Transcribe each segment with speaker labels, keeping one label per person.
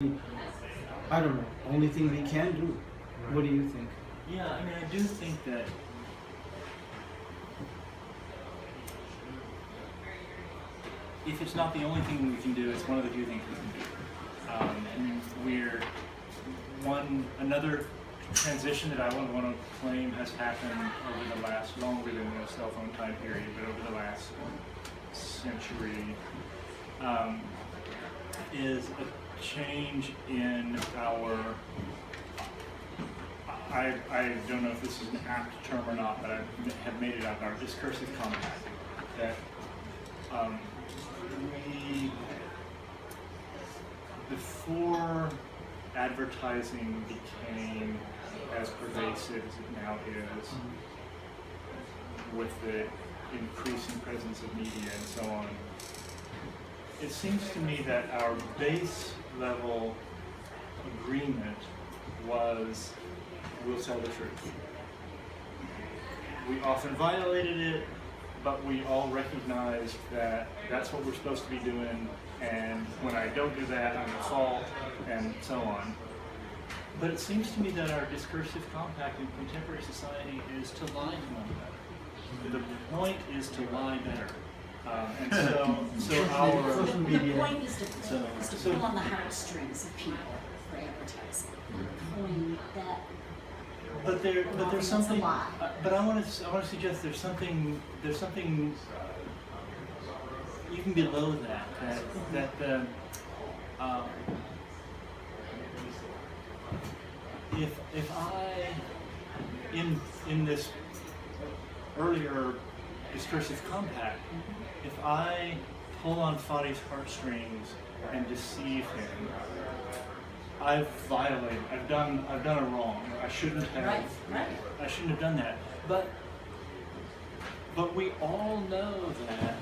Speaker 1: I don't know, only thing we can do. What do you think?
Speaker 2: Yeah, I mean, I do think that if it's not the only thing we can do, it's one of the few things we can do. Another transition that I would want to claim has happened over the last, longer than the cell phone time period, but over the last century, is a change in our, I don't know if this is an apt term or not, but I have made it up, our discursive compact. That before advertising became as pervasive as it now is, with the increasing presence of media and so on, it seems to me that our base level agreement was, we'll tell the truth. We often violated it, but we all recognized that that's what we're supposed to be doing, and when I don't do that, I'm at fault, and so on. But it seems to me that our discursive compact in contemporary society is to lie to one another. The point is to lie better. And so our
Speaker 3: the point is to pull on the heartstrings of people for advertising. The point that.
Speaker 2: But there's something. But I want to suggest there's something even below that if I in this earlier discursive compact, if I pull on Fady's heartstrings and deceive him, I've violated. I've done a wrong. I shouldn't have.
Speaker 3: Right.
Speaker 2: I shouldn't have done that. But we all know that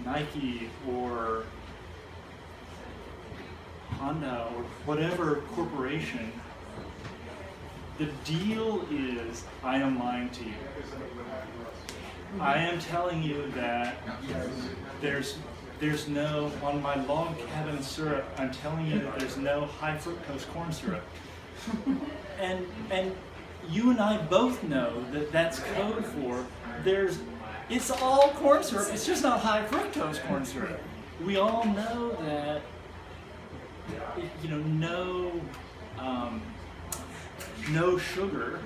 Speaker 2: Nike or Honda or whatever corporation, the deal is I am lying to you. I am telling you that there's no, on my log cabin syrup, I'm telling you that there's no high fructose corn syrup. And you and I both know that that's code for it's all corn syrup, it's just not high fructose corn syrup. We all know that, no sugar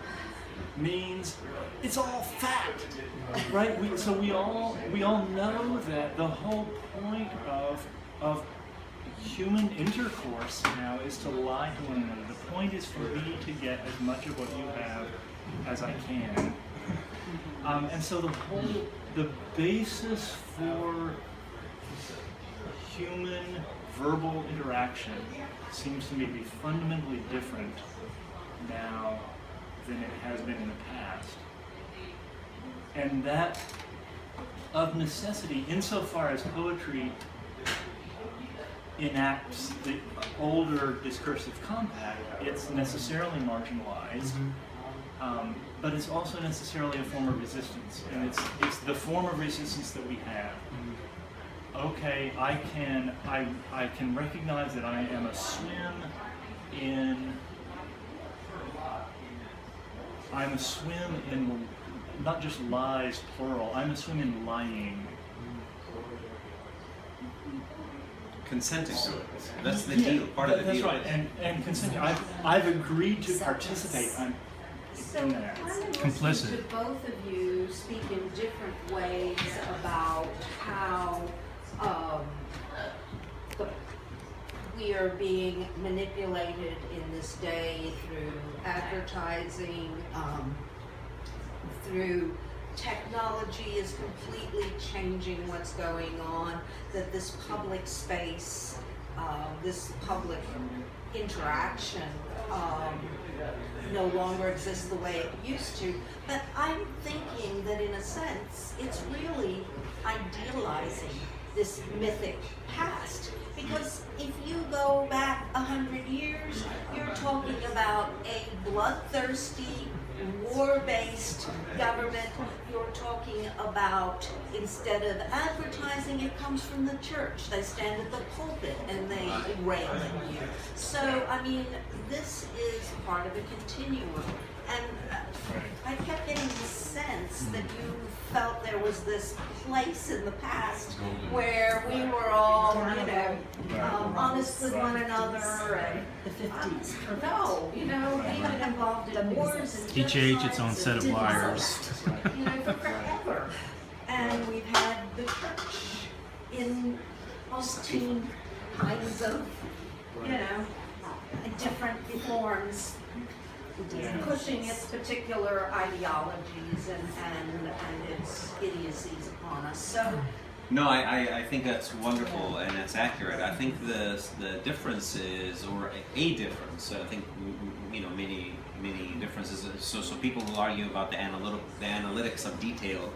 Speaker 2: means it's all fat, right? So we all know that the whole point of human intercourse now is to lie to one another. The point is for me to get as much of what you have as I can. And so the basis for human verbal interaction seems to me to be fundamentally different now than it has been in the past. And that, of necessity, insofar as poetry enacts the older discursive compact, it's necessarily marginalized, but it's also necessarily a form of resistance, and it's the form of resistance that we have. Okay, I can recognize that I am I'm a swim in not just lies plural, I'm a swim in lying.
Speaker 4: Consenting to it. That's the deal, part of the deal.
Speaker 2: That's right, and consenting. I've agreed to participate in that.
Speaker 5: Complicit.
Speaker 6: To both of you speak in different ways about how we are being manipulated in this day through advertising, through technology is completely changing what's going on, that this public space, this public interaction no longer exists the way it used to. But I'm thinking that in a sense, it's really idealizing this mythic past. Because if you go back 100 years, you're talking talking about a bloodthirsty, war-based government. You're talking about, instead of advertising, it comes from the church. They stand at the pulpit and they rail at you. So, I mean, this is part of a continuum. And I kept getting the sense that you felt there was this place in the past where we were all, you know, honest with one another. And
Speaker 3: The 50s.
Speaker 6: no, you know, we've been involved in wars and
Speaker 1: Each age its own set of
Speaker 6: genocides
Speaker 1: liars.
Speaker 6: and, you know, for forever. And we've had the church in 16 kinds of, you know, different forms, pushing its particular ideologies and its idiocies upon us. So,
Speaker 4: No, I think that's wonderful and it's accurate. I think the difference is, or a difference, I think, you know, many differences. So people who argue about the analytics of detail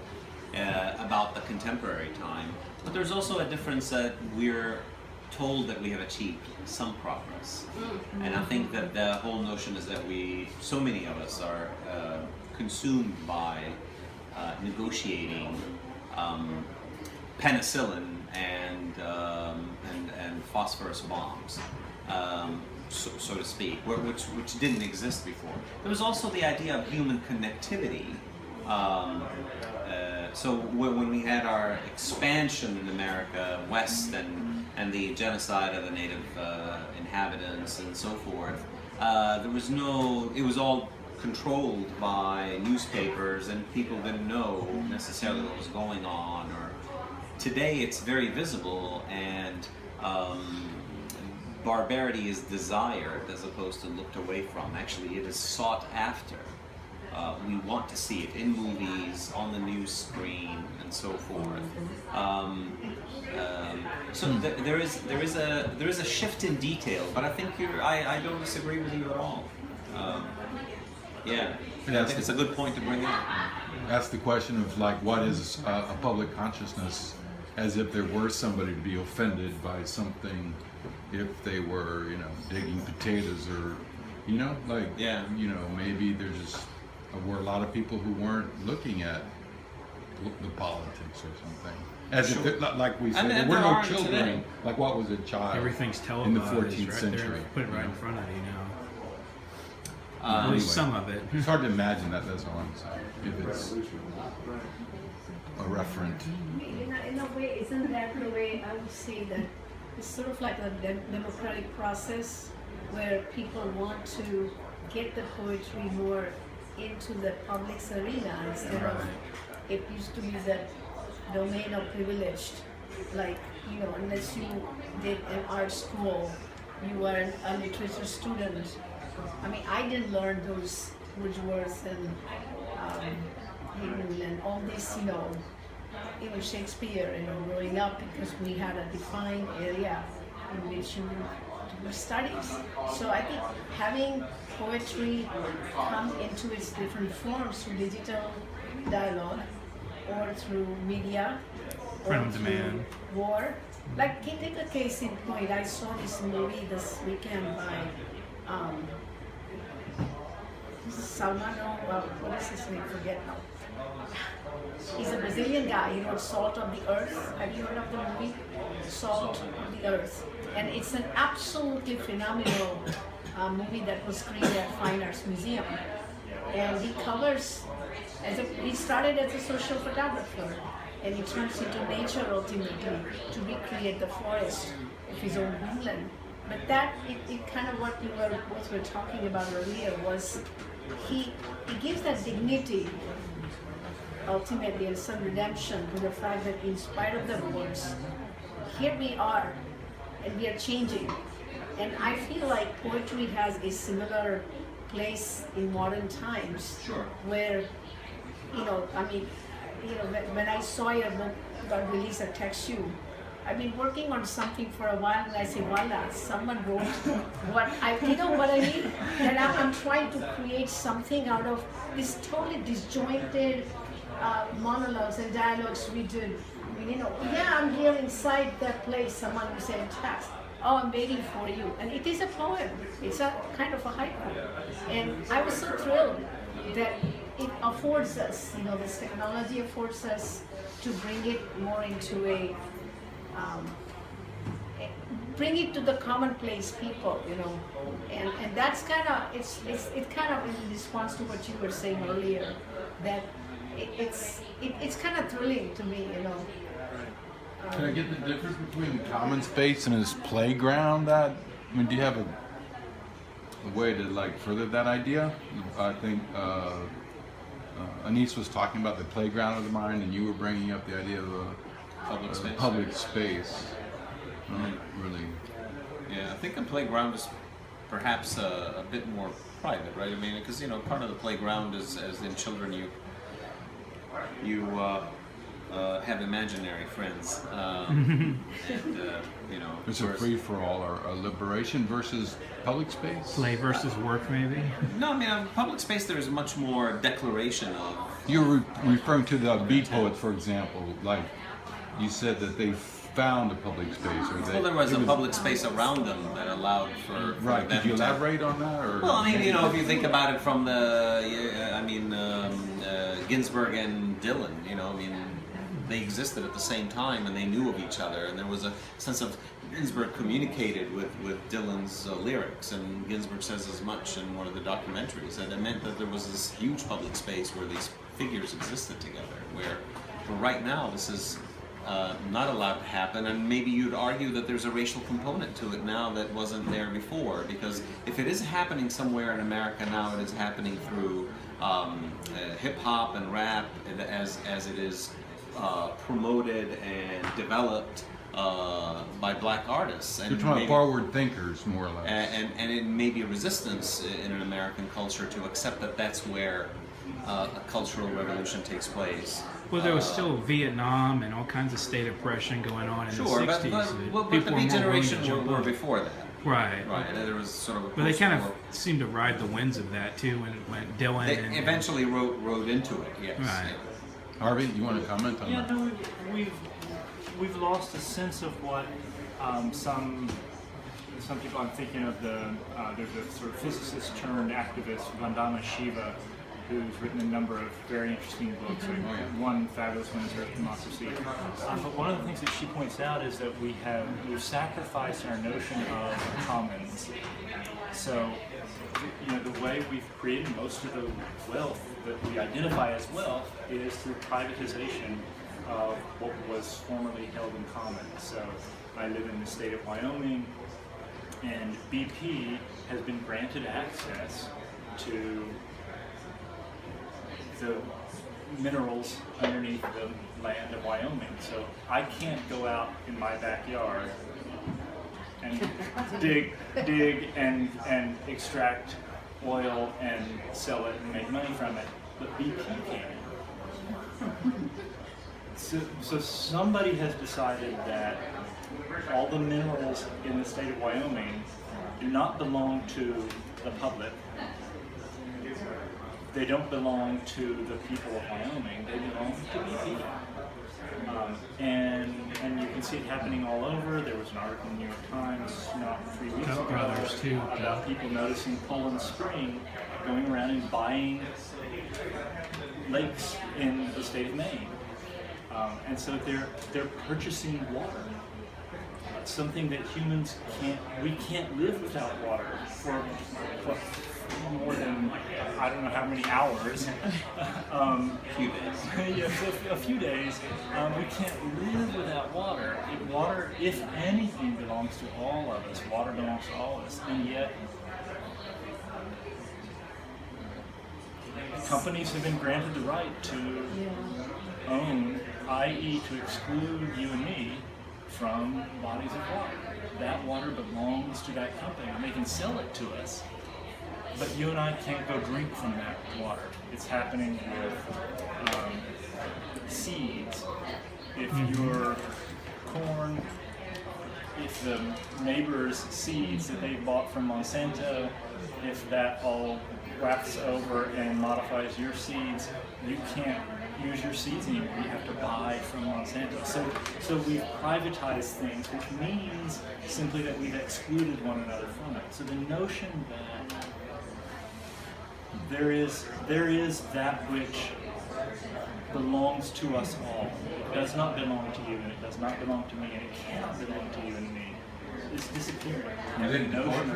Speaker 4: about the contemporary time, but there's also a difference that we're told that we have achieved some progress. And I think that the whole notion is that so many of us are consumed by negotiating penicillin and phosphorus bombs, so to speak, which didn't exist before. There was also the idea of human connectivity. So when we had our expansion in America west and the genocide of the native inhabitants and so forth, it was all controlled by newspapers and people didn't know necessarily what was going on. Or today it's very visible and barbarity is desired as opposed to looked away from. Actually, it is sought after. We want to see it in movies, on the news screen, and so forth. There is a shift in detail, but I think I don't disagree with you at all. Yeah, I think it's a good point to bring up.
Speaker 5: Ask the question of like, what is a public consciousness, as if there were somebody to be offended by something, if they were, you know, digging potatoes or, you know, like,
Speaker 4: Yeah.
Speaker 5: you know, maybe there just were a lot of people who weren't looking at the politics or something. As
Speaker 4: Sure.
Speaker 5: if, like we said,
Speaker 4: And
Speaker 5: there were
Speaker 4: there
Speaker 5: no
Speaker 4: are
Speaker 5: children.
Speaker 4: today.
Speaker 5: Like, what was a child
Speaker 1: Everything's
Speaker 5: in
Speaker 1: televised
Speaker 5: the 14th
Speaker 1: right
Speaker 5: century?
Speaker 1: there. Put it right in front of you now.
Speaker 4: Uh,
Speaker 1: At least some of it.
Speaker 5: It's hard to imagine that, that's all I'm saying, if it's a referent.
Speaker 7: In a way, isn't that the way I would say that it's sort of like a democratic process where people want to get the poetry more into the public's arena instead of it used to be the domain of privileged. Like, you know, unless you did an art school, you were a literature student. I mean, I didn't learn those Wordsworth and Hegel and all this, you know, even Shakespeare, you know, growing up, because we had a defined area in which you do studies. So I think having poetry come into its different forms through digital dialogue or through media or
Speaker 1: Print on
Speaker 7: through
Speaker 1: demand.
Speaker 7: war. Like, take a case in point. I saw this movie this weekend by Salmano, what is his name? Forget now. He's a Brazilian guy. He wrote Salt of the Earth. Have you heard of the movie? Salt of the Earth. And it's an absolutely phenomenal movie that was created at Fine Arts Museum. And he covers, he started as a social photographer, and he turns into nature ultimately to recreate the forest of his own homeland. But that, it kind of what we were talking about earlier was, he gives that dignity ultimately and some redemption to the fact that in spite of the wars, here we are and we are changing. And I feel like poetry has a similar place in modern times.
Speaker 4: Sure.
Speaker 7: Where, you know, I mean, you know, when I saw your book got released, I text you. I've been working on something for a while, and I say, voila, someone wrote you know what I mean? And I'm trying to create something out of this totally disjointed monologues and dialogues we did. I mean, you know, yeah, I'm here inside that place, someone who said text. oh, I'm waiting for you. And it is a poem. It's a kind of a haiku. And I was so thrilled that it affords us, you know, this technology affords us to bring it more into bring it to the commonplace people, you know, and that's kind of it kind of in response to what you were saying earlier, that it's kind of thrilling to me, you know.
Speaker 5: Can I get the difference between common space and his playground? I mean, do you have a way to like further that idea? I think Anise was talking about the playground of the mind, and you were bringing up the idea of a public space. Really.
Speaker 4: Yeah, I think a playground is perhaps a bit more private, right? I mean, because you know, part of the playground is, as in children, you have imaginary friends, and you know.
Speaker 5: It's a free for all, or a liberation versus public space.
Speaker 8: Play versus work, maybe.
Speaker 4: No, I mean, in public space there is much more declaration of.
Speaker 5: You're referring to the beat poets, for example. Like you said that they found a public space, or
Speaker 4: Well, there was a public space around them that allowed for
Speaker 5: right.
Speaker 4: them
Speaker 5: Could you
Speaker 4: to.
Speaker 5: elaborate on that? Or
Speaker 4: Well, I mean, you know, if you think about it from Ginsberg and Dylan, you know, I mean, they existed at the same time and they knew of each other, and there was a sense of Ginsberg communicated with Dylan's lyrics, and Ginsberg says as much in one of the documentaries, that it meant that there was this huge public space where these figures existed together, where right now this is not allowed to happen, and maybe you'd argue that there's a racial component to it now that wasn't there before, because if it is happening somewhere in America now, it is happening through hip-hop and rap as it is promoted and developed by black artists. And
Speaker 5: you're talking about forward thinkers, more or less.
Speaker 4: And it may be a resistance in an American culture to accept that that's where a cultural revolution takes place.
Speaker 8: Well, there was still Vietnam and all kinds of state oppression going on in the 60s.
Speaker 4: But the Beat generation were before that.
Speaker 8: Right.
Speaker 4: Right, and there was sort of a
Speaker 8: But they kind of seemed to ride the winds of that too when Dylan
Speaker 4: They eventually rode into it, yes.
Speaker 8: Right.
Speaker 5: Harvey, you want to comment on that?
Speaker 2: No, we've lost a sense of what some people. I'm thinking of there's a sort of physicist turned activist, Vandana Shiva, who's written a number of very interesting books. One fabulous one is Earth Democracy. But one of the things that she points out is that we've sacrificed our notion of commons. So, you know, the way we've created most of the wealth that we identify as wealth is through privatization of what was formerly held in common. So, I live in the state of Wyoming, and BP has been granted access to the minerals underneath the land of Wyoming. So I can't go out in my backyard and dig and extract oil and sell it and make money from it, but BP can. So somebody has decided that all the minerals in the state of Wyoming do not belong to the public. They don't belong to the people of Wyoming, they belong to BP. And you can see it happening all over. There was an article in the New York Times not 3 weeks ago
Speaker 8: Brothers too,
Speaker 2: about people noticing Poland Spring going around and buying lakes in the state of Maine. And so they're purchasing water. Something that humans we can't live without water for more than, I don't know how many hours.
Speaker 4: A few days.
Speaker 2: Yeah, a few days. We can't live without water. Water, if anything, belongs to all of us. Water belongs to all of us. And yet, companies have been granted the right to own, i.e. to exclude you and me from bodies of water. That water belongs to that company, and they can sell it to us. But you and I can't go drink from that water. It's happening with seeds. If your corn, if the neighbor's seeds that they bought from Monsanto, if that all wafts over and modifies your seeds, you use your seeds anymore. You have to buy from Monsanto. So we've privatized things, which means simply that we've excluded one another from it. So the notion that there is that which belongs to us all. It does not belong to you, and it does not belong to me, and it cannot belong to you and me. It's disappearing.
Speaker 5: I think
Speaker 2: The notion